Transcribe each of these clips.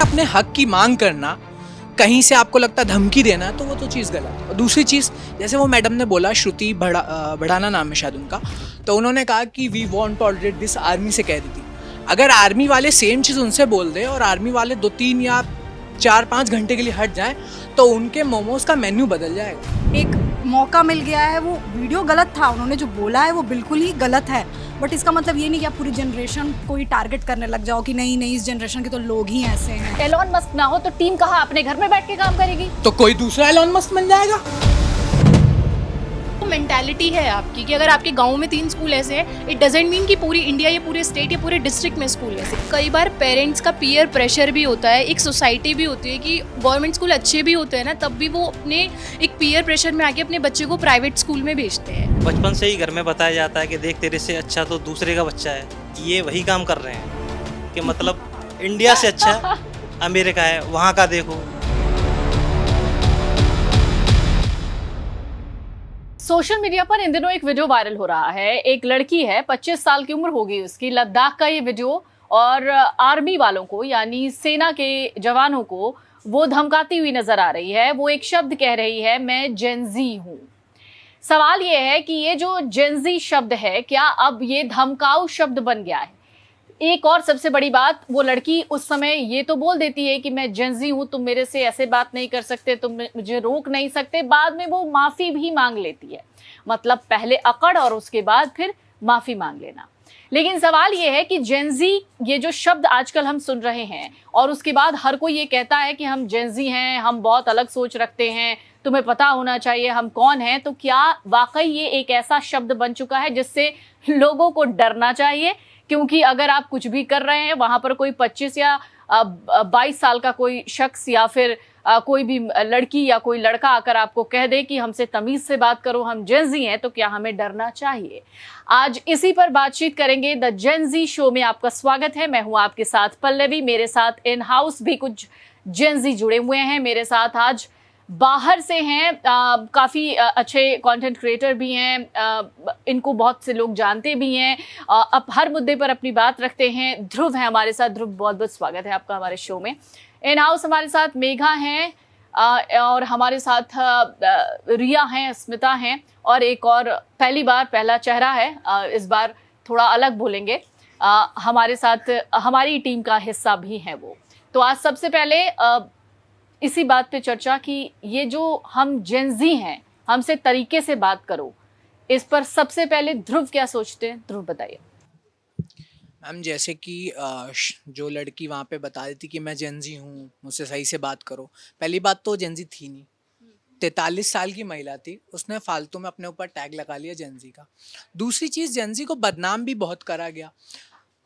अपने हक की मांग करना, कहीं से आपको लगता है धमकी देना, तो वो तो चीज़ गलत है। और दूसरी चीज़, जैसे वो मैडम ने बोला, श्रुति भड़ाना नाम है शायद उनका, तो उन्होंने कहा कि we won't tolerate this, army से कह रही थी। अगर आर्मी वाले सेम चीज़ उनसे बोल दे और आर्मी वाले 2-3 या 4-5 घंटे के लिए हट जाएं, तो उनके मोमोज का मेन्यू बदल जाएगा। एक मौका मिल गया है, वो वीडियो गलत था, उन्होंने जो बोला है वो बिल्कुल ही गलत है, बट इसका मतलब ये नहीं कि आप पूरी जनरेशन को ही टारगेट करने लग जाओ कि नहीं नहीं इस जनरेशन के तो लोग ही ऐसे हैं। एलॉन मस्क ना हो तो टीम कहाँ अपने घर में बैठ के काम करेगी? तो कोई दूसरा एलॉन मस्क बन जाएगा। मेंटालिटी है आपकी कि अगर आपके गांव में 3 स्कूल ऐसे हैं, इट डजेंट मीन कि पूरी इंडिया या पूरे स्टेट या पूरे डिस्ट्रिक्ट में स्कूल ऐसे। कई बार पेरेंट्स का पीयर प्रेशर भी होता है, एक सोसाइटी भी होती है कि गवर्नमेंट स्कूल अच्छे भी होते हैं ना, तब भी वो अपने एक पीयर प्रेशर में आके अपने बच्चे को प्राइवेट स्कूल में भेजते हैं। बचपन से ही घर में बताया जाता है कि देख तेरे से अच्छा तो दूसरे का बच्चा है। ये वही काम कर रहे हैं कि मतलब इंडिया से अच्छा अमेरिका है, वहाँ का देखो। सोशल मीडिया पर इन दिनों एक वीडियो वायरल हो रहा है। एक लड़की है, 25 साल की उम्र होगी उसकी, लद्दाख का ये वीडियो, और आर्मी वालों को यानी सेना के जवानों को वो धमकाती हुई नजर आ रही है। वो एक शब्द कह रही है, मैं जेनजी हूँ। सवाल ये है कि ये जो जेनजी शब्द है, क्या अब ये धमकाऊ शब्द बन गया है? एक और सबसे बड़ी बात, वो लड़की उस समय ये तो बोल देती है कि मैं जेनजी हूँ, तुम मेरे से ऐसे बात नहीं कर सकते, तुम मुझे रोक नहीं सकते। बाद में वो माफ़ी भी मांग लेती है, मतलब पहले अकड़ और उसके बाद फिर माफ़ी मांग लेना। लेकिन सवाल ये है कि जेनजी, ये जो शब्द आजकल हम सुन रहे हैं और उसके बाद हर कोई ये कहता है कि हम जेनजी हैं, हम बहुत अलग सोच रखते हैं, तुम्हें पता होना चाहिए हम कौन हैं, तो क्या वाकई ये एक ऐसा शब्द बन चुका है जिससे लोगों को डरना चाहिए? क्योंकि अगर आप कुछ भी कर रहे हैं, वहाँ पर कोई 25 या 22 साल का कोई शख्स या फिर कोई भी लड़की या कोई लड़का आकर आपको कह दे कि हमसे तमीज़ से बात करो, हम जेनजी हैं, तो क्या हमें डरना चाहिए? आज इसी पर बातचीत करेंगे। द जेनजी शो में आपका स्वागत है। मैं हूँ आपके साथ पल्लवी। मेरे साथ इन हाउस भी कुछ जेनजी जुड़े हुए हैं। मेरे साथ आज बाहर से हैं, काफ़ी अच्छे कंटेंट क्रिएटर भी हैं, इनको बहुत से लोग जानते भी हैं, अब हर मुद्दे पर अपनी बात रखते हैं। ध्रुव है हमारे साथ। ध्रुव, बहुत बहुत स्वागत है आपका हमारे शो में। इन हाउस हमारे साथ मेघा हैं, और हमारे साथ रिया हैं, स्मिता हैं, और एक और पहली बार पहला चेहरा है, इस बार थोड़ा अलग बोलेंगे, हमारे साथ हमारी टीम का हिस्सा भी हैं वो। तो आज सबसे पहले इसी बात पे चर्चा कि ये जो हम जेनजी हैं, हमसे तरीके से बात करो, इस पर सबसे पहले ध्रुव क्या सोचते हैं? ध्रुव बताइए। मैम, जैसे कि जो लड़की वहाँ पे बता रही थी कि मैं जेनजी हूँ, मुझसे सही से बात करो, पहली बात तो जेनजी थी नहीं, 43 साल की महिला थी, उसने फालतू में अपने ऊपर टैग लगा लिया जेनजी का। दूसरी चीज़, जेनजी को बदनाम भी बहुत करा गया।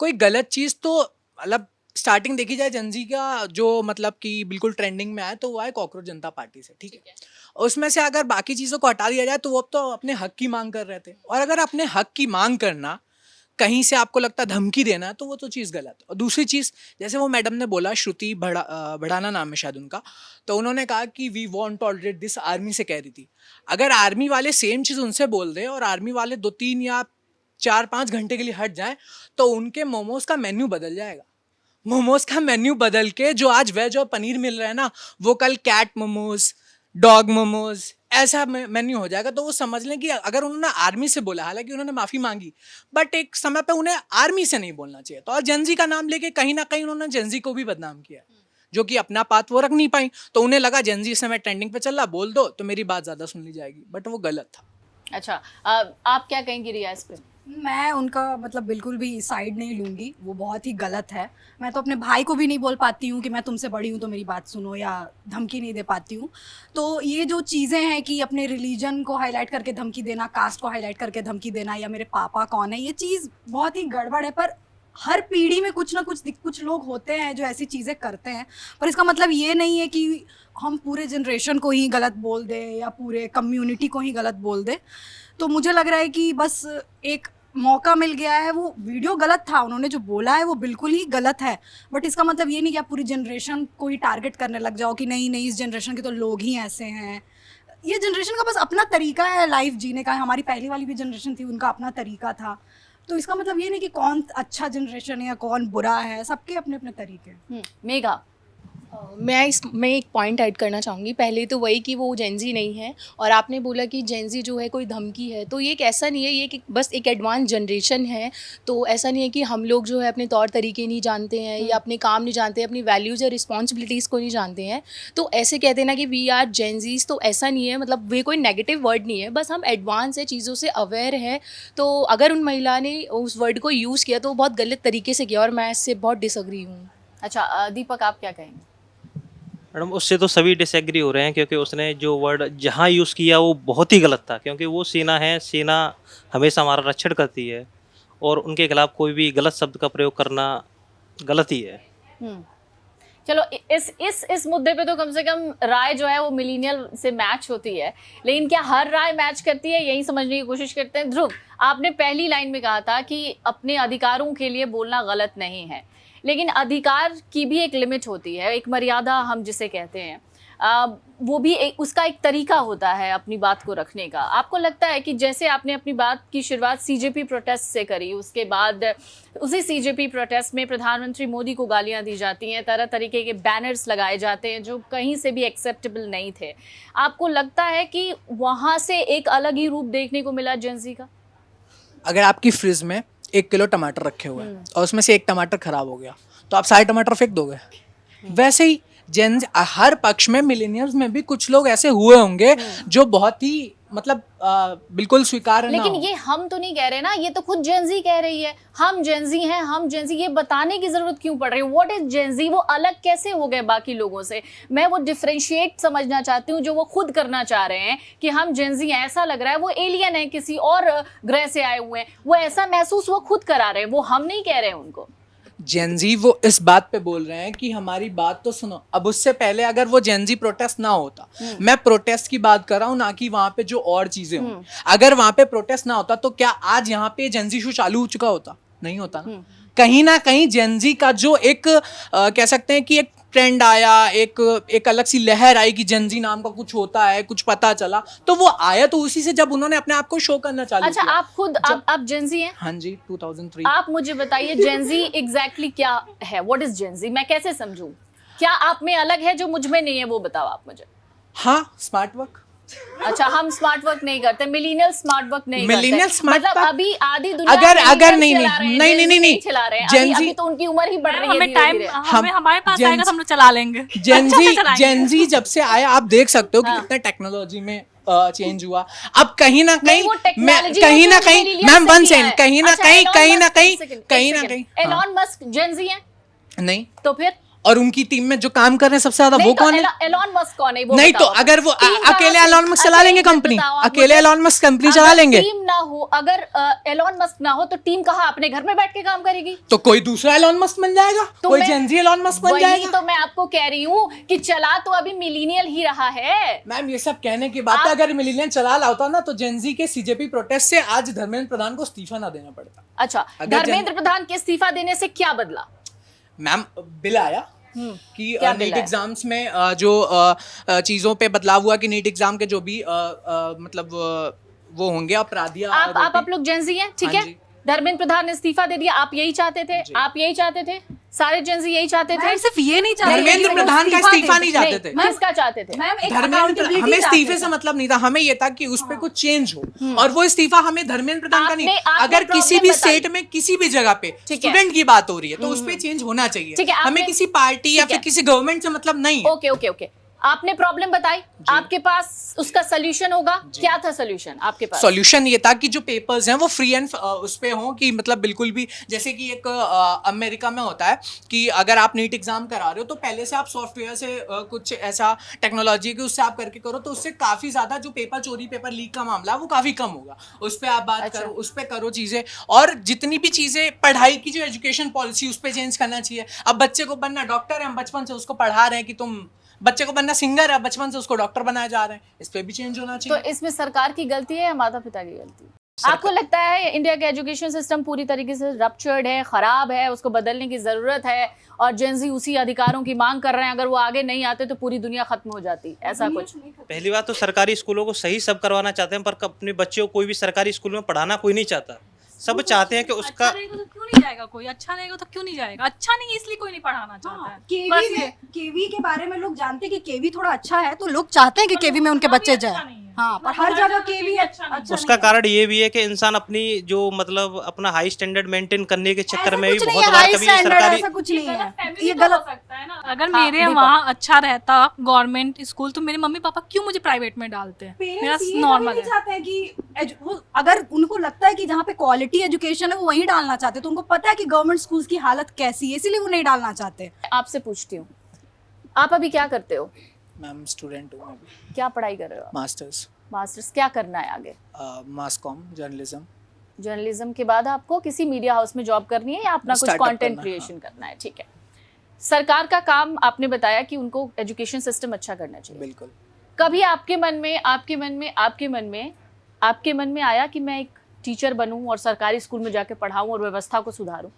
कोई गलत चीज़ तो मतलब स्टार्टिंग देखी जाए जेनजी का जो मतलब कि बिल्कुल ट्रेंडिंग में आया, तो वो आए कॉकरोच जनता पार्टी से, ठीक है। उसमें से अगर बाकी चीज़ों को हटा दिया जाए तो वो अब तो अपने हक की मांग कर रहे थे। और अगर अपने हक की मांग करना, कहीं से आपको लगता है धमकी देना, तो वो तो चीज़ गलत है। और दूसरी चीज़, जैसे वो मैडम ने बोला, श्रुति भड़ाना नाम है शायद उनका, तो उन्होंने कहा कि we won't tolerate this, army से कह रही थी। अगर आर्मी वाले सेम चीज़ उनसे बोल दे और आर्मी वाले 2-3 या 4-5 घंटे के लिए हट जाएं, तो उनके मोमोज का मेन्यू बदल जाएगा। मोमोज का मेन्यू बदल के जो आज वेज और पनीर मिल रहा है ना, वो कल कैट मोमोज, डॉग मोमोज, ऐसा मेन्यू हो जाएगा। तो वो समझ लें कि अगर उन्होंने आर्मी से बोला, हालांकि उन्होंने माफ़ी मांगी, बट एक समय पे उन्हें आर्मी से नहीं बोलना चाहिए। तो और जेनजी का नाम लेके कहीं ना कहीं उन्होंने जेनजी को भी बदनाम किया, जो कि अपना बात वो रख नहीं पाई। तो उन्हें लगा जेनजी इस समय ट्रेंडिंग पे चल रहा, बोल दो तो मेरी बात ज़्यादा सुन ली जाएगी, बट वो गलत था। अच्छा, आप क्या कहेंगी रिया इस पे? मैं उनका मतलब बिल्कुल भी साइड नहीं लूँगी, वो बहुत ही गलत है। मैं तो अपने भाई को भी नहीं बोल पाती हूँ कि मैं तुमसे बड़ी हूँ तो मेरी बात सुनो, या धमकी नहीं दे पाती हूँ। तो ये जो चीज़ें हैं कि अपने रिलीजन को हाईलाइट करके धमकी देना, कास्ट को हाईलाइट करके धमकी देना, या मेरे पापा कौन है, ये चीज़ बहुत ही गड़बड़ है। पर हर पीढ़ी में कुछ ना कुछ लोग होते हैं जो ऐसी चीज़ें करते हैं, पर इसका मतलब ये नहीं है कि हम पूरे जनरेशन को ही गलत बोल दें या पूरे कम्युनिटी को ही गलत बोल दें। तो मुझे लग रहा है कि बस एक मौका मिल गया है, वो वीडियो गलत था, उन्होंने जो बोला है वो बिल्कुल ही गलत है, बट इसका मतलब ये नहीं कि आप पूरी जनरेशन को ही टारगेट करने लग जाओ कि नहीं नहीं इस जनरेशन के तो लोग ही ऐसे हैं। ये जनरेशन का बस अपना तरीका है लाइफ जीने का। हमारी पहली वाली भी जनरेशन थी, उनका अपना तरीका था। तो इसका मतलब ये नहीं कि कौन अच्छा जनरेशन है या कौन बुरा है, सबके अपने अपने तरीके हैं। मेघा, मैं एक पॉइंट ऐड करना चाहूँगी। पहले तो वही कि वो जेंजी नहीं है, और आपने बोला कि जेंजी जो है कोई धमकी है, तो ये एक ऐसा नहीं है, ये एक बस एक एडवांस जनरेशन है। तो ऐसा नहीं है कि हम लोग जो है अपने तौर तरीके नहीं जानते हैं या अपने काम नहीं जानते हैं, अपनी वैल्यूज़ या रिस्पॉन्सिबिलिटीज़ को नहीं जानते हैं। तो ऐसे कहते हैं ना कि वी आर जेंजीज, तो ऐसा नहीं है, मतलब वे कोई नेगेटिव वर्ड नहीं है, बस हम एडवांस है, चीज़ों से अवेयर है। तो अगर उन महिला ने उस वर्ड को यूज़ किया तो वो बहुत गलत तरीके से किया, और मैं इससे बहुत डिसएग्री हूँ। अच्छा दीपक आप क्या कहेंगे? मैडम उससे तो सभी डिसएग्री हो रहे हैं, क्योंकि उसने जो वर्ड जहाँ यूज़ किया वो बहुत ही गलत था। क्योंकि वो सेना है, सेना हमेशा हमारा रक्षण करती है, और उनके खिलाफ कोई भी गलत शब्द का प्रयोग करना गलत ही है। चलो इस मुद्दे पे तो कम से कम राय जो है वो मिलीनियल से मैच होती है, लेकिन क्या हर राय मैच करती है, यही समझने की कोशिश करते हैं। ध्रुव, आपने पहली लाइन में कहा था कि अपने अधिकारों के लिए बोलना गलत नहीं है, लेकिन अधिकार की भी एक लिमिट होती है, एक मर्यादा हम जिसे कहते हैं, वो भी उसका एक तरीका होता है अपनी बात को रखने का। आपको लगता है कि जैसे आपने अपनी बात की शुरुआत सीजेपी प्रोटेस्ट से करी, उसके बाद उसी सीजेपी प्रोटेस्ट में प्रधानमंत्री मोदी को गालियां दी जाती हैं, तरह तरीके के बैनर्स लगाए जाते हैं जो कहीं से भी एक्सेप्टेबल नहीं थे। आपको लगता है कि वहाँ से एक अलग ही रूप देखने को मिला जेंजी का? अगर आपकी फ्रिज में 1 किलो टमाटर रखे हुए हैं और उसमें से एक टमाटर खराब हो गया, तो आप सारे टमाटर फेंक दोगे? वैसे ही हर पक्ष में, मिलेनियल्स में भी कुछ लोग ऐसे हुए होंगे जो बहुत ही मतलब बिल्कुल स्वीकार ना लेकिन हो। ये हम तो नहीं कह रहे ना, ये तो खुद जेंजी कह रही है, हम जेंजी हैं, हम जेंजी। ये बताने की जरूरत क्यों पड़ रही है? What is Gen Z? वो अलग कैसे हो गए बाकी लोगों से? मैं वो डिफरेंशिएट समझना चाहती हूँ जो वो खुद करना चाह रहे हैं कि हम जेंजी हैं। ऐसा लग रहा है वो एलियन है, किसी और ग्रह से आए हुए हैं, वो ऐसा महसूस वो खुद करा रहे हैं, वो हम नहीं कह रहे हैं उनको। जेंजी वो इस बात पे बोल रहे हैं कि हमारी बात तो सुनो। अब उससे पहले अगर वो जेंजी प्रोटेस्ट ना होता, मैं प्रोटेस्ट की बात कर रहा हूँ, ना कि वहां पे जो और चीजें हों। अगर वहां पे प्रोटेस्ट ना होता तो क्या आज यहाँ पे जेंजी शो चालू हो चुका होता? नहीं होता ना कहीं जेंजी का जो एक कह सकते हैं कि एक ट्रेंड आया, एक अलग सी लहर आई कि जेंजी नाम का कुछ होता है, कुछ पता चला, तो वो आया तो उसी से जब उन्होंने अपने आप को शो करना चालू अच्छा, किया। आप खुद आप जेंजी हैं? हाँ जी, 2003। आप मुझे बताइए जेंजी एग्जैक्टली क्या है? What is Gen Z? मैं कैसे समझूं? क्या आप में अलग है जो मुझ में नहीं है, वो बताओ आप मुझे। हाँ, स्मार्ट वर्क। अच्छा, हम स्मार्ट वर्क नहीं करते, मिलियनियल स्मार्ट वर्क नहीं करते। मिलियनियल स्मार्ट मतलब वर्क अभी आधी दुनिया अगर नहीं चला रहे हैं, जेंजी अभी तो उनकी उम्र ही बढ़ रही है हमें धीरे टाइम धीरे। हमारे पास आएगा तो हम लोग चला लेंगे। जेंजी जब से आया आप देख सकते हो कि कितना टेक्नोलॉजी में चेंज हुआ। अब कहीं ना कहीं मैम वन सेकंड, कहीं ना कहीं एलॉन मस्क जेंजी है? नहीं तो फिर और उनकी टीम में जो काम कर रहे हैं सबसे ज्यादा वो कौन है? एलॉन मस्क कौन है वो नहीं तो बताओ। अगर वो अकेले एलॉन मस्क चला अच्छा, लेंगे एक बात कंपनी, बताओ आप अकेले मुझे। एलॉन मस्क कंपनी चला अगर लेंगे? टीम ना हो, अगर एलॉन मस्क ना हो तो टीम कहाँ अपने घर में बैठ के काम करेगी? तो कोई दूसरा एलॉन मस्क बन जाएगा, तो कोई मैं- जेंजी एलॉन मस्क बन वही जाएगा। तो मैं आपको कह रही हूँ कि चला तो अभी मिलीनियल ही रहा है। मैम ये सब कहने की बात है, अगर मिलियन चला ला होता ना तो जेंजी के सीजेपी प्रोटेस्ट से आज धर्मेंद्र प्रधान को इस्तीफा ना देना पड़ता। अच्छा, अगर धर्मेंद्र प्रधान के इस्तीफा देने से क्या बदला? मैम बिल आया कि क्या बिल नीट आया? एग्जाम्स में जो चीजों पे बदलाव हुआ कि नीट एग्जाम के जो भी मतलब वो होंगे अपराधियां आप लोग जेंजी हैं, ठीक हाँ है? जी। धर्मेंद्र प्रधान ने इस्तीफा दे दिया, आप यही चाहते थे? जी। आप यही चाहते थे? सारे जेंजी यही चाहते थे? मैम सिर्फ ये नहीं चाहते धर्मेंद्र कि वो प्रधान का इस्तीफा नहीं चाहते थे। किसका चाहते थे? मैम एक धर्मेंद्र accountability हमें इस्तीफे चाहते से थे। मतलब नहीं था, हमें ये था कि उस पे कुछ चेंज हो, और वो इस्तीफा हमें धर्मेंद्र प्रधान का नहीं। आपने अगर किसी problem भी बताई। स्टेट में किसी भी जगह पे ठीक है। स्टूडेंट की बात हो रही है तो उस पे चेंज होना चाहिए। ठीक है, हमें आपने- किसी पार्टी या ठीक है। फिर किसी गवर्नमेंट से मतलब नहीं है। ओके ओके ओके, आपने प्रॉब्लम बताई, आपके पास उसका सोल्यूशन होगा। क्या था सोल्यूशन आपके पास? सॉल्यूशन ये था कि जो पेपर्स हैं वो फ्री एंड उस पे हों, कि मतलब बिल्कुल भी जैसे कि एक अमेरिका में होता है कि अगर आप नीट एग्जाम करा रहे हो तो पहले से आप सॉफ्टवेयर से कुछ ऐसा टेक्नोलॉजी की उससे आप करके करो, तो उससे काफी ज्यादा जो पेपर चोरी पेपर लीक का मामला है वो काफी कम होगा। उस पे आप बात करो, उस पे करो चीजें, और जितनी भी चीजें पढ़ाई की जो एजुकेशन पॉलिसी उस पे चेंज करना चाहिए। अब बच्चे को बनना डॉक्टर है, हम बचपन से उसको पढ़ा रहे हैं कि तुम बच्चे को बनना सिंगर है, बचपन से उसको डॉक्टर बनाया जा रहे हैं, इस पे भी चेंज होना तो चाहिए। इसमें सरकार की गलती है या माता पिता की गलती? आपको लगता है इंडिया का एजुकेशन सिस्टम पूरी तरीके से रप्चर्ड है, खराब है, उसको बदलने की जरूरत है, और जेंजी उसी अधिकारों की मांग कर रहे हैं, अगर वो आगे नहीं आते तो पूरी दुनिया खत्म हो जाती, ऐसा कुछ? पहली बात तो सरकारी स्कूलों को सही सब करवाना चाहते हैं, पर अपने बच्चों को कोई भी सरकारी स्कूल में पढ़ाना कोई नहीं चाहता। सब चाहते हैं कि उसका अच्छा रहेगा तो क्यों नहीं जाएगा कोई, अच्छा रहेगा तो क्यों नहीं जाएगा, अच्छा नहीं है इसलिए कोई नहीं पढ़ाना चाहता है। बस केवी ये। केवी के बारे में लोग जानते हैं कि केवी थोड़ा अच्छा है, तो लोग चाहते हैं कि केवी में उनके बच्चे अच्छा जाए। नहीं है। हाँ, पर हर जगह केवी अच्छा उसका कारण ये भी है कि इंसान अपनी जो मतलब अपना हाई स्टैंडर्ड मेंटेन करने के चक्कर में भी बहुत बार कभी सरकारी ऐसा कुछ नहीं है, फैमिली ये तो गलत। हो सकता है ना। अगर हाँ, मेरे देखो। वहाँ अच्छा रहता गवर्नमेंट स्कूल तो मेरे मम्मी पापा क्यों मुझे प्राइवेट में डालते हैं, मेरा पेरेंट्स ये नॉर्मल नहीं है। चाहते हैं कि वो अगर उनको लगता है कि जहाँ पे क्वालिटी एजुकेशन है वो वहीं डालना चाहते हैं, तो उनको पता है कि गवर्नमेंट स्कूल्स की हालत कैसी है, इसीलिए वो नहीं डालना चाहते। आपसे पूछती हूँ, आप अभी क्या करते हो? मैम स्टूडेंट हूँ मैं भी, क्या पढ़ाई कर रहे हो? मास्टर्स मास्टर्स क्या करना है आगे? मास कॉम जर्नलिज्म। जर्नलिज्म के बाद आपको किसी मीडिया हाउस में जॉब करनी है या अपना कुछ Startup कंटेंट करना, क्रिएशन करना है? ठीक है। सरकार का काम आपने बताया कि उनको एजुकेशन सिस्टम अच्छा करना चाहिए। बिल्कुल। कभी आपके मन में आया कि मैं एक टीचर बनूं और सरकारी स्कूल में जाके पढ़ाऊं और व्यवस्था को सुधारूं?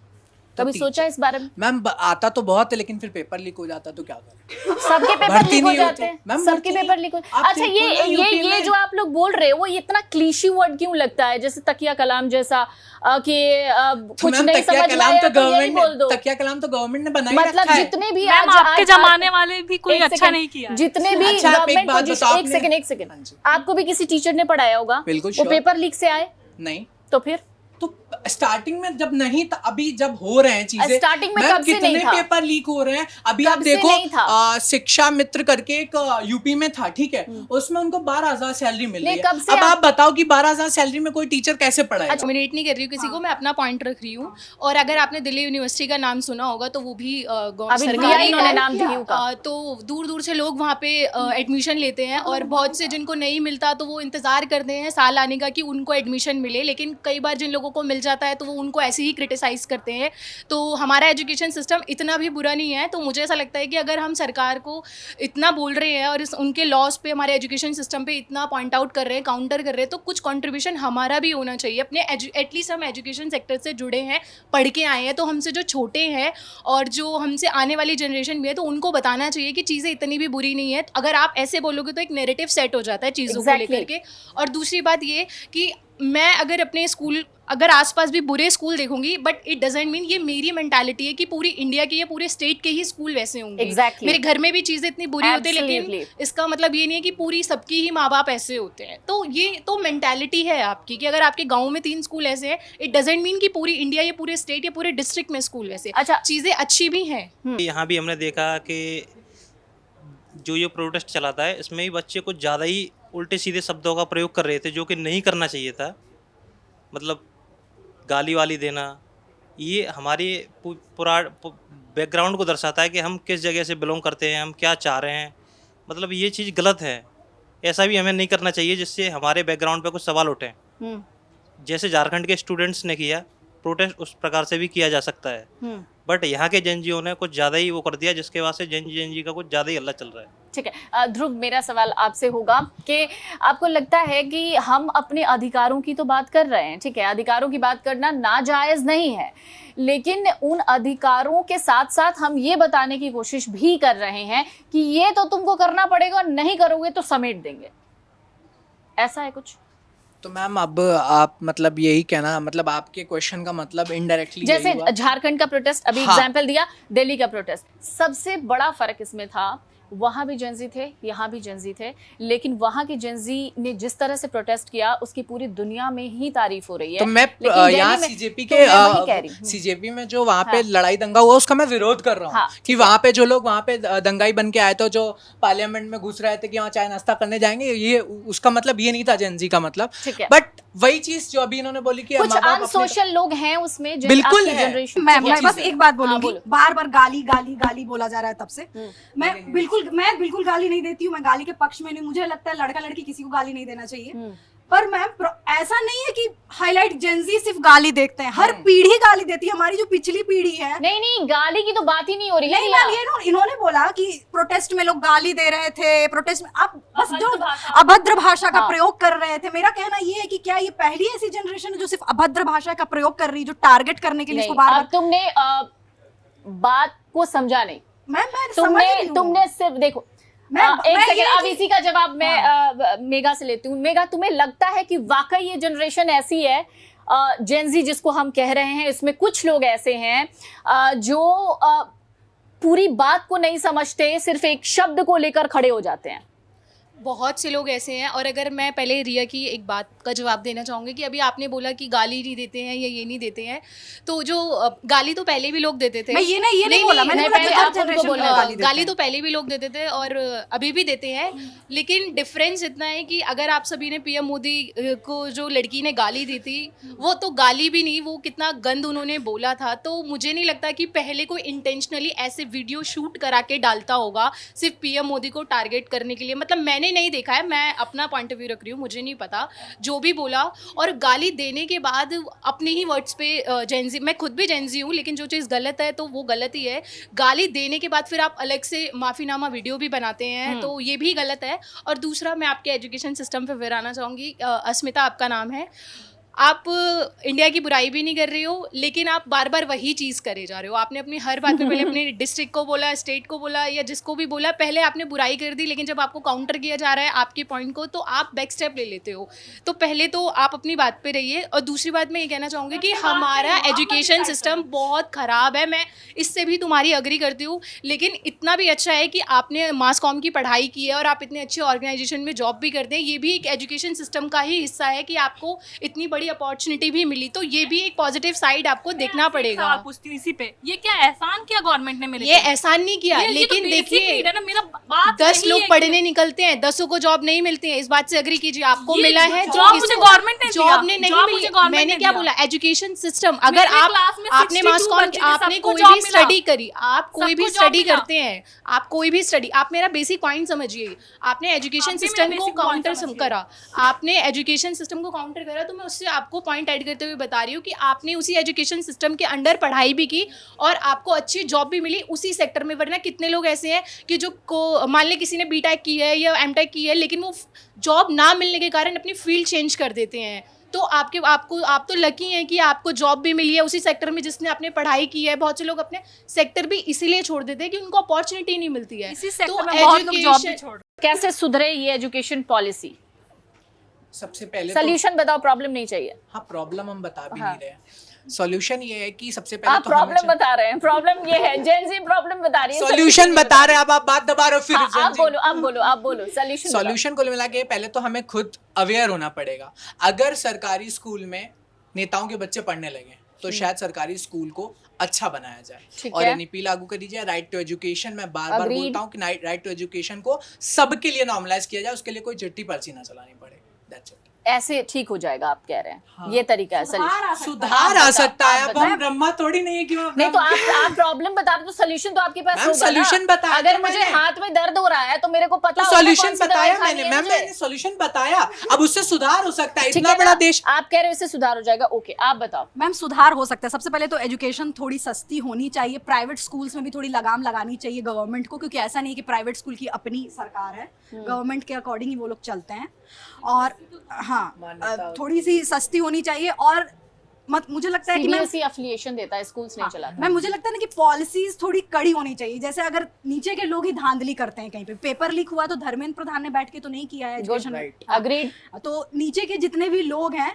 कभी सोचा इस बारे में? मैम आता तो बहुत है, लेकिन फिर पेपर लीक हो जाता तो क्या करें। सबके पेपर भर्ती लीक हो नहीं होती। जाते हैं, मैम, सबके भर्ती पेपर नहीं। लीक हो। आप अच्छा, देखो ना, ये यूपी में- जो आप लोग बोल रहे हो वो इतना क्लीशी वर्ड क्यों लगता है, जैसे तकिया कलाम जैसा कि तो कुछ मैम नहीं तकिया समझ में कलाम आया तो तो यही गवर्नमेंट बोल दो। तकिया कलाम तो गवर्नमेंट ने बनाई मतलब रखा है। जितने भी मैम आज आपके आज- जमाने वाले भी कोई एक अच्छा सेकंड, नहीं किया है। जितने भी अच्छा, आप एक गवर्नमेंट बात पोजीशन, बताओ एक आपने- सेकंड हाँ जी। आपको भी किसी टीचर ने पढ़ाया होगा, बिल्कुल वो sure। पेपर लीक से आए नहीं तो फिर तो स्टार्टिंग में जब नहीं था, अभी जब हो रहे हैं चीजें, स्टार्टिंग में मैम कब से कितने नहीं था? पेपर लीक हो रहे हैं अभी कब आप से देखो। नहीं था? शिक्षा मित्र करके एक यूपी में था, ठीक है, उसमें उनको 12,000 सैलरी मिल रही नहीं, है। कब से अब आप बताओ कि 12,000 सैलरी में कोई टीचर कैसे पढ़ाएगा? डोमिनेट नहीं कर रही हूँ किसी को, मैं अपना पॉइंट रख रही हूँ। और अगर आपने दिल्ली यूनिवर्सिटी का नाम सुना होगा तो वो भी अभी लिया सरकारी इन्होंने है। नाम DU का। तो दूर दूर से लोग वहाँ पे एडमिशन लेते हैं, और बहुत से जिनको नहीं मिलता तो वो इंतज़ार करते हैं साल आने का कि उनको एडमिशन मिले, लेकिन कई बार जिन लोगों को मिल जाता है तो वो उनको ऐसे ही क्रिटिसाइज़ करते हैं। तो हमारा एजुकेशन सिस्टम इतना भी बुरा नहीं है। तो मुझे ऐसा लगता है कि अगर हम सरकार को इतना बोल रहे हैं और उनके लॉस पे, हमारे एजुकेशन सिस्टम पे इतना पॉइंट आउट कर रहे हैं, काउंटर कर रहे हैं, तो कुछ कंट्रीब्यूशन हमारा भी होना चाहिए अपने एटलीस्ट हम एजुकेशन सेक्टर से जुड़े हैं, पढ़ के आए हैं, तो हमसे जो छोटे हैं और जो हमसे आने वाली जनरेशन भी है, तो उनको बताना चाहिए कि चीज़ें इतनी भी बुरी नहीं है। अगर आप ऐसे बोलोगे तो एक नैरेटिव सेट हो जाता है चीज़ों को Exactly. लेकर के। और दूसरी बात ये कि मैं अगर अपने स्कूल, अगर आसपास भी बुरे स्कूल देखूंगी, बट इट डजेंट मीन ये मेरी मेंटालिटी है कि पूरी इंडिया के या पूरे स्टेट के ही स्कूल वैसे होंगे। Exactly. मेरे घर में भी चीज़ें इतनी बुरी होती है, Absolutely. लेकिन इसका मतलब ये नहीं है कि पूरी सबकी ही माँ बाप ऐसे होते हैं। तो ये तो मेंटालिटी है आपकी कि अगर आपके गाँव में 3 स्कूल ऐसे हैं, इट डजेंट मीन कि पूरी इंडिया या पूरे स्टेट या पूरे डिस्ट्रिक्ट में स्कूल वैसे। अच्छा। चीज़ें अच्छी भी हैं। यहाँ भी हमने देखा कि जो ये प्रोटेस्ट चलाता है इसमें ही बच्चे कुछ ज़्यादा ही उल्टे सीधे शब्दों का प्रयोग कर रहे थे, जो कि नहीं करना चाहिए था। मतलब गाली वाली देना, ये हमारी पूरा बैकग्राउंड को दर्शाता है कि हम किस जगह से बिलोंग करते हैं, हम क्या चाह रहे हैं। मतलब ये चीज़ गलत है, ऐसा भी हमें नहीं करना चाहिए जिससे हमारे बैकग्राउंड पे कुछ सवाल उठें। जैसे झारखंड के स्टूडेंट्स ने किया प्रोटेस्ट, उस प्रकार से भी किया जा सकता है। बट यहाँ के जनजीओ ने कुछ ज़्यादा ही वो कर दिया, जिसके वजह से जनजी का कुछ ज़्यादा ही हल्ला चल रहा है। ठीक है। ध्रुव, मेरा सवाल आपसे होगा कि आपको लगता है कि हम अपने अधिकारों की तो बात कर रहे हैं, ठीक है, अधिकारों की बात करना नाजायज नहीं है, लेकिन उन अधिकारों के साथ साथ हम ये बताने की कोशिश भी कर रहे हैं कि ये तो तुमको करना पड़ेगा, नहीं करोगे तो समेट देंगे। ऐसा है कुछ? तो मैम अब आप मतलब यही कहना, मतलब आपके क्वेश्चन का मतलब इनडायरेक्टली जैसे झारखंड का प्रोटेस्ट, अभी हाँ। एग्जाम्पल दिया, दिल्ली का प्रोटेस्ट, सबसे बड़ा फर्क इसमें था वहाँ भी जेंजी थे, यहाँ भी जेंजी थे, लेकिन वहाँ के जेंजी ने जिस तरह से प्रोटेस्ट किया उसकी पूरी दुनिया में ही तारीफ हो रही है। तो मैं लेकिन दिल्ली यहाँ में- सीजेपी तो के मैं वही कह रही हूँ। सीजेपी में जो वहाँ पे हाँ। लड़ाई दंगा हुआ उसका मैं विरोध कर रहा हूँ हाँ, कि वहाँ पे जो लोग वहाँ पे दंगाई बन के आए थे, जो पार्लियामेंट में घुस रहे थे कि वहाँ चाय नाश्ता करने जाएंगे, ये उसका मतलब ये नहीं था जेंजी का मतलब। ठीक है। बट वही चीज जो अभी इन्होंने बोली कि कुछ माँ बाप अपने- अनसोशल लोग हैं उसमें, जो बिल्कुल आपकी है। जनरेशन। मैं बस एक बात बोलूंगी, बोलो। बार बार गाली गाली गाली बोला जा रहा है तब से। मैं बिल्कुल गाली नहीं देती हूँ, मैं गाली के पक्ष में नहीं। मुझे लगता है लड़का लड़की किसी को गाली नहीं देना चाहिए, पर मैम ऐसा नहीं है कि हाईलाइट जेंजी सिर्फ गाली देखते हैं, हर पीढ़ी गाली देती है। हमारी जो पिछली पीढ़ी है, नहीं, गाली की तो बात ही नहीं हो रही है। नहीं मैम, ये इन्होंने बोला कि प्रोटेस्ट में लोग गाली दे रहे थे, प्रोटेस्ट में आप बस जो अभद्र भाषा का हाँ। प्रयोग कर रहे थे। मेरा कहना ये है कि क्या ये पहली ऐसी जनरेशन है जो सिर्फ अभद्र भाषा का प्रयोग कर रही है, जो टारगेट करने के लिए इसको नहीं, बार अब तुमने बात को समझा नहीं। मैं समझ रही हूँ। तुमने सिर्फ देखो, एक मैं सेकंड, ये अब कि- इसी का जवाब मैं मेगा से लेती हूँ। मेगा, तुम्हें लगता है कि वाकई ये जनरेशन ऐसी है जेंजी जिसको हम कह रहे हैं, इसमें कुछ लोग ऐसे हैं जो पूरी बात को नहीं समझते, सिर्फ एक शब्द को लेकर खड़े हो जाते हैं। बहुत से लोग ऐसे हैं। और अगर मैं पहले रिया की एक बात का जवाब देना चाहूँगी कि अभी आपने बोला कि गाली नहीं देते हैं या ये नहीं देते हैं, तो जो गाली तो पहले भी लोग देते थे। मैं ये नहीं बोला, मैंने नहीं, बोला पहले कि हर आप उनको generation बोलो, में गाली देते गाली हैं। तो पहले भी लोग देते थे और अभी भी देते हैं, लेकिन डिफरेंस इतना है कि अगर आप सभी ने पीएम मोदी को जो लड़की ने गाली दी थी, वो तो गाली भी नहीं, वो कितना गंद उन्होंने बोला था। तो मुझे नहीं लगता कि पहले कोई इंटेंशनली ऐसे वीडियो शूट करा के डालता होगा सिर्फ पीएम मोदी को टारगेट करने के लिए। मतलब मैंने नहीं देखा है, मैं अपना पॉइंट ऑफ व्यू रख रही हूँ, मुझे नहीं पता। जो भी बोला और गाली देने के बाद अपने ही वर्ड्स पे जेंजी, मैं खुद भी जेंजी हूँ, लेकिन जो चीज़ गलत है तो वो गलत ही है। गाली देने के बाद फिर आप अलग से माफ़ीनामा वीडियो भी बनाते हैं, तो ये भी गलत है। और दूसरा, मैं आपके एजुकेशन सिस्टम पे फिर आना चाहूँगी। अस्मिता आपका नाम है, आप इंडिया की बुराई भी नहीं कर रही हो, लेकिन आप बार बार वही चीज़ करे जा रहे हो। आपने अपनी हर बात में पहले अपने डिस्ट्रिक्ट को बोला, स्टेट को बोला, या जिसको भी बोला, पहले आपने बुराई कर दी, लेकिन जब आपको काउंटर किया जा रहा है आपके पॉइंट को, तो आप बैक स्टेप ले लेते हो। तो पहले तो आप अपनी बात पे रहिए। और दूसरी बात मैं ये कहना चाहूँगी कि हमारा एजुकेशन सिस्टम बहुत ख़राब है। मैं इससे भी तुम्हारी अग्री करती हूँ, लेकिन इतना भी अच्छा है कि आपने मास कॉम की पढ़ाई की है और आप इतने अच्छे ऑर्गेनाइजेशन में जॉब भी करते हैं। ये भी एक एजुकेशन सिस्टम का ही हिस्सा है कि आपको इतनी बड़ी अपॉर्चुनिटी भी मिली, तो ये भी एक पॉजिटिव साइड आपको देखना पड़ेगा। सवाल पूछती हूँ इसी पे, ये क्या एहसान किया गवर्नमेंट ने मेरे ये पे? एहसान नहीं किया, ये तो लेकिन basic देखिए need है ना, मेरा बात 10 वही लोग है पढ़ने कि निकलते हैं, 10 को जॉब नहीं मिलती है। इस बात से एग्री कीजिए। आपको ये मिला है जॉब मुझे किसको? गवर्नमेंट ने दिया, जॉब ने नहीं जॉब मिली। मुझे गवर्नमेंट मैंने ने क्या दिया। बोला, एजुकेशन सिस्टम। अगर मेरे आप क्लास में आपने 62 मास कॉम, बच्चे थे, आपने सबको कोई जॉब भी मिला। स्टडी करी, आप कोई सबको भी जॉब स्टडी मिला। करते हैं, आप कोई भी स्टडी, आप मेरा बेसिक पॉइंट समझिए। आपने एजुकेशन आप भी सिस्टम मेरा को basic point काउंटर समझिए। करा, आपने एजुकेशन सिस्टम को काउंटर करा, तो मैं उससे आपको पॉइंट ऐड करते हुए बता रही हूँ कि आपने उसी एजुकेशन सिस्टम के अंडर पढ़ाई भी की और आपको अच्छी जॉब भी मिली उसी सेक्टर में। वरना कितने लोग ऐसे हैं कि जो को मान ले किसी ने बीटेक की है या एमटेक की है, लेकिन वो जॉब ना मिलने के कारण अपनी फील्ड चेंज कर देते हैं। तो आप तो लकी हैं कि आपको जॉब भी मिली है उसी सेक्टर में जिसने आपने पढ़ाई की है। बहुत से लोग अपने सेक्टर भी इसीलिए छोड़ देते हैं कि उनको अपॉर्चुनिटी नहीं मिलती है। इसी तो सेक्टर में बहुत लोग जॉब भी education- छोड़। कैसे सुधरे ये एजुकेशन पॉलिसी? सबसे पहले तो सोल्यूशन बताओ, प्रॉब्लम नहीं चाहिए। हाँ, प्रॉब्लम हम बता भी हाँ। नहीं रहे। सॉल्यूशन ये है कि सबसे पहले आप तो प्रॉब्लम बता रहे हैं, प्रॉब्लम ये है, जेंजी प्रॉब्लम बता रही है, सॉल्यूशन बता रहे हैं। अब आप बात दबा रहे हो फिर। हाँ, आप Gen Z। बोलो, आप बोलो सोल्यूशन। सॉल्यूशन कुल मिला के पहले तो हमें खुद अवेयर होना पड़ेगा। अगर सरकारी स्कूल में नेताओं के बच्चे पढ़ने लगे तो शायद सरकारी स्कूल को अच्छा बनाया जाए ठीक और है। एनईपी लागू करी जाए। राइट टू एजुकेशन, मैं बार बार Agreed। बोलता हूँ कि राइट टू एजुकेशन को सबके लिए नॉर्मलाइज किया जाए, उसके लिए कोई चिट्ठी पर्ची ना चलानी पड़े। That's it। ऐसे ठीक हो जाएगा आप कह रहे हैं? हाँ। ये तरीका है solution। सुधार आ सकता है। आप अब हम ब्रह्मा थोड़ी नहीं है कि वो नहीं तो आप प्रॉब्लम बता रहे हो, तो सोल्यूशन तो आपके पास मैम, होगा ना। solution बताया अगर तो मुझे मैंने। हाथ में दर्द हो रहा है तो मेरे को पता तो होगा सॉल्यूशन कौन सी बताया दवाई खानी मैंने। है मैम, मुझे। मैंने सॉल्यूशन बताया। अब उससे सुधार हो सकता है। ठीक इतना है बड़ा ना? देश। आप कह रहे हो इससे सुधार हो जाएगा, ओके आप बताओ। मैम, सुधार हो सकता है। सबसे पहले तो एजुकेशन थोड़ी सस्ती होनी चाहिए। प्राइवेट स्कूल्स में भी थोड़ी लगाम लगानी चाहिए गवर्नमेंट को, क्योंकि ऐसा नहीं है कि प्राइवेट स्कूल की अपनी सरकार है, गवर्नमेंट के अकॉर्डिंग ही वो लोग चलते हैं। और हाँ, थोड़ी सी सस्ती होनी चाहिए। और मुझे लगता है कि मैं सीबीएसई अफिलिएशन देता है, स्कूल्स नहीं चलाता। मैम, मुझे लगता है ना कि पॉलिसीज थोड़ी कड़ी होनी चाहिए। जैसे अगर नीचे के लोग ही धांधली करते हैं, कहीं पे पेपर लीक हुआ तो धर्मेंद्र प्रधान ने बैठ के तो नहीं किया है एजुकेशन। अग्रीड। तो नीचे के जितने भी लोग हैं,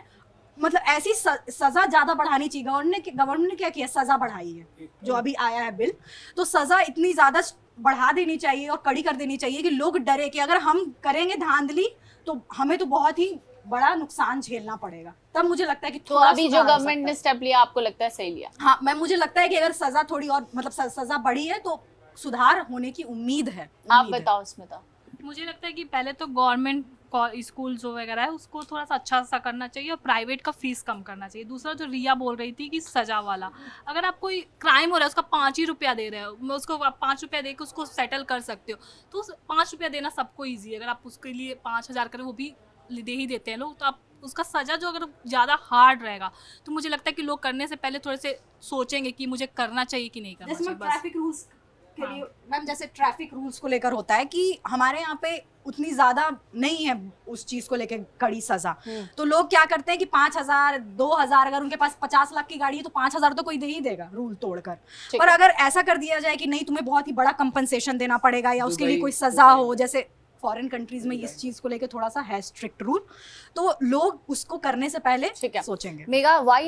मतलब ऐसी सजा ज्यादा बढ़ानी चाहिए। गवर्नमेंट ने क्या किया, सजा बढ़ाई है जो अभी आया है बिल, तो सजा इतनी ज्यादा बढ़ा देनी चाहिए और कड़ी कर देनी चाहिए कि लोग डरे कि अगर हम करेंगे धांधली तो हमें तो बहुत ही बड़ा नुकसान झेलना पड़ेगा। तब मुझे लगता है कि तो थोड़ा अभी जो सुधार हो गवर्नमेंट सकता ने है। स्टेप लिया आपको लगता है सही लिया? हाँ मैम, मुझे लगता है कि अगर सजा थोड़ी और मतलब सजा बढ़ी है तो सुधार होने की उम्मीद है। आप उम्मीद है। बताओ स्मिता। मुझे लगता है कि पहले तो गवर्नमेंट स्कूल जो वगैरह है उसको थोड़ा सा अच्छा सा करना चाहिए और प्राइवेट का फीस कम करना चाहिए। दूसरा जो रिया बोल रही थी कि सजा वाला, अगर आप कोई क्राइम हो रहा है उसका 5 ही रुपया दे रहे हो, मैं उसको आप 5 रुपया दे के उसको सेटल कर सकते हो, तो 5 रुपया देना सबको ईजी है। अगर आप उसके लिए 5,000 करें, वो भी दे ही देते हैं लोग, तो आप उसका सजा जो अगर ज़्यादा हार्ड रहेगा तो मुझे लगता है कि लोग करने से पहले थोड़े से सोचेंगे कि मुझे करना चाहिए कि नहीं करना जैसे चाहिए। मैं बस ट्रैफिक रूल्स के लिए मैम, जैसे ट्रैफिक रूल्स को लेकर होता है कि हमारे यहाँ पे उतनी ज्यादा नहीं है उस चीज को लेकर कड़ी सजा, तो लोग क्या करते हैं कि 5,000 2,000, अगर उनके पास 50 लाख की गाड़ी है तो 5,000 तो कोई दे ही देगा रूल तोड़कर। पर अगर ऐसा कर दिया जाए कि नहीं, तुम्हें बहुत ही बड़ा कंपनसेशन देना पड़ेगा या उसके लिए कोई सजा हो, जैसे फॉरेन कंट्रीज में इस चीज़ को लेकर थोड़ा सा है स्ट्रिक्ट रूल, तो लोग उसको करने से पहले ठीक है। सोचेंगे। Mega, why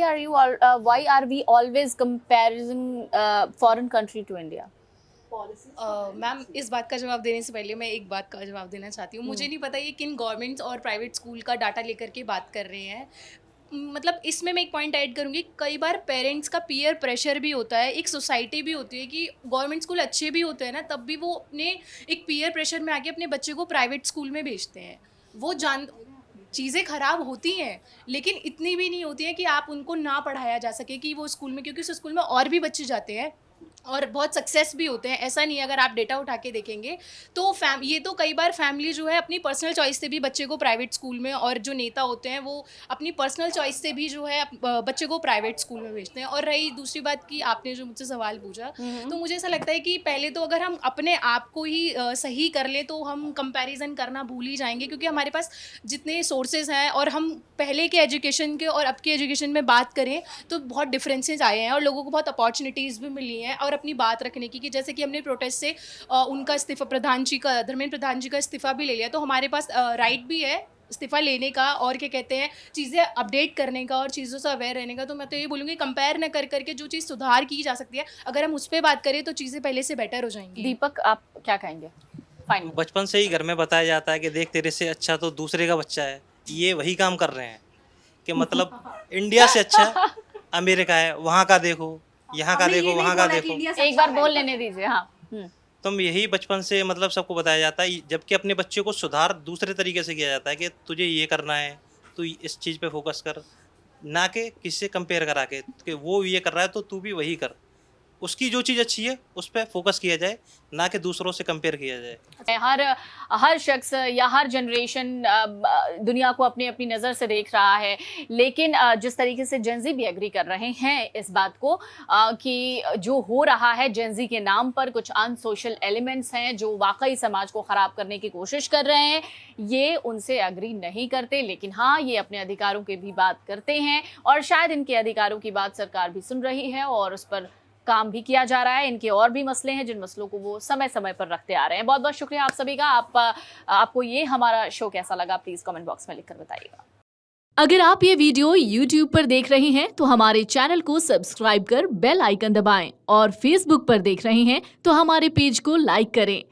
are we always comparing foreign country to India? Ma'am इस बात का जवाब देने से पहले मैं एक बात का जवाब देना चाहती हूँ। मुझे नहीं पता ये किन गवर्नमेंट्स और प्राइवेट स्कूल का डाटा लेकर के बात कर रहे हैं। मतलब इसमें मैं एक पॉइंट ऐड करूँगी, कई बार पेरेंट्स का पीयर प्रेशर भी होता है, एक सोसाइटी भी होती है कि गवर्नमेंट स्कूल अच्छे भी होते हैं ना, तब भी वो अपने एक पीयर प्रेशर में आके अपने बच्चे को प्राइवेट स्कूल में भेजते हैं। वो चीज़ें ख़राब होती हैं, लेकिन इतनी भी नहीं होती है कि आप उनको ना पढ़ाया जा सके कि वो स्कूल में, क्योंकि उस स्कूल में और भी बच्चे जाते हैं और बहुत सक्सेस भी होते हैं। ऐसा नहीं है, अगर आप डेटा उठा के देखेंगे तो ये तो कई बार फैमिली जो है अपनी पर्सनल चॉइस से भी बच्चे को प्राइवेट स्कूल में, और जो नेता होते हैं वो अपनी पर्सनल चॉइस से भी जो है बच्चे को प्राइवेट स्कूल में भेजते हैं। और रही दूसरी बात की आपने जो मुझसे सवाल पूछा, तो मुझे ऐसा लगता है कि पहले तो अगर हम अपने आप को ही सही कर लें तो हम कंपैरिजन करना भूल ही जाएंगे, क्योंकि हमारे पास जितने सोर्सेज हैं और हम पहले के एजुकेशन के और अब के एजुकेशन में बात करें तो बहुत डिफरेंसेस आए हैं और लोगों को बहुत अपॉर्चुनिटीज़ भी मिली हैं और अपनी बात रखने की, कि जैसे कि हमने प्रोटेस्ट से उनका इस्तीफा, धर्मेंद्र प्रधान जी का इस्तीफा भी ले लिया, तो हमारे पास राइट भी है इस्तीफा लेने का और क्या कहते हैं चीज़ें अपडेट करने का और चीज़ों से अवेयर रहने का। तो मैं तो ये बोलूँगी कंपेयर न कर करके जो चीज़ सुधार की जा सकती है, अगर हम उस पर बात करें तो चीज़ें पहले से बेटर हो जाएंगी। दीपक, आप क्या कहेंगे? फाइन। बचपन से ही घर में बताया जाता है कि देख तेरे से अच्छा तो दूसरे का बच्चा है। ये वही काम कर रहे हैं कि मतलब इंडिया से अच्छा अमेरिका है, वहाँ का देखो, यहाँ का देखो, वहाँ का देखो। एक बार बोल लेने दीजिए। हाँ। तुम यही बचपन से मतलब सबको बताया जाता है, जबकि अपने बच्चे को सुधार दूसरे तरीके से किया जाता है कि तुझे ये करना है, तू इस चीज़ पे फोकस कर, ना कि किसी से कंपेयर करा के कि वो ये कर रहा है तो तू भी वही कर। उसकी जो चीज़ अच्छी है उस पर फोकस किया जाए, ना कि दूसरों से कंपेयर किया जाए। हर शख्स या हर जनरेशन दुनिया को अपनी अपनी नज़र से देख रहा है, लेकिन जिस तरीके से जेंजी भी एग्री कर रहे हैं इस बात को कि जो हो रहा है जेंजी के नाम पर कुछ अनसोशल एलिमेंट्स हैं जो वाकई समाज को ख़राब करने की कोशिश कर रहे हैं, ये उनसे एग्री नहीं करते, लेकिन हाँ ये अपने अधिकारों की भी बात करते हैं और शायद इनके अधिकारों की बात सरकार भी सुन रही है और उस पर काम भी किया जा रहा है। इनके और भी मसले हैं जिन मसलों को वो समय समय पर रखते आ रहे हैं। बहुत बहुत शुक्रिया आप सभी का। आपको ये हमारा शो कैसा लगा प्लीज कमेंट बॉक्स में लिखकर बताइएगा। अगर आप ये वीडियो YouTube पर देख रहे हैं तो हमारे चैनल को सब्सक्राइब कर बेल आइकन दबाएं और Facebook पर देख रहे हैं तो हमारे पेज को लाइक करें।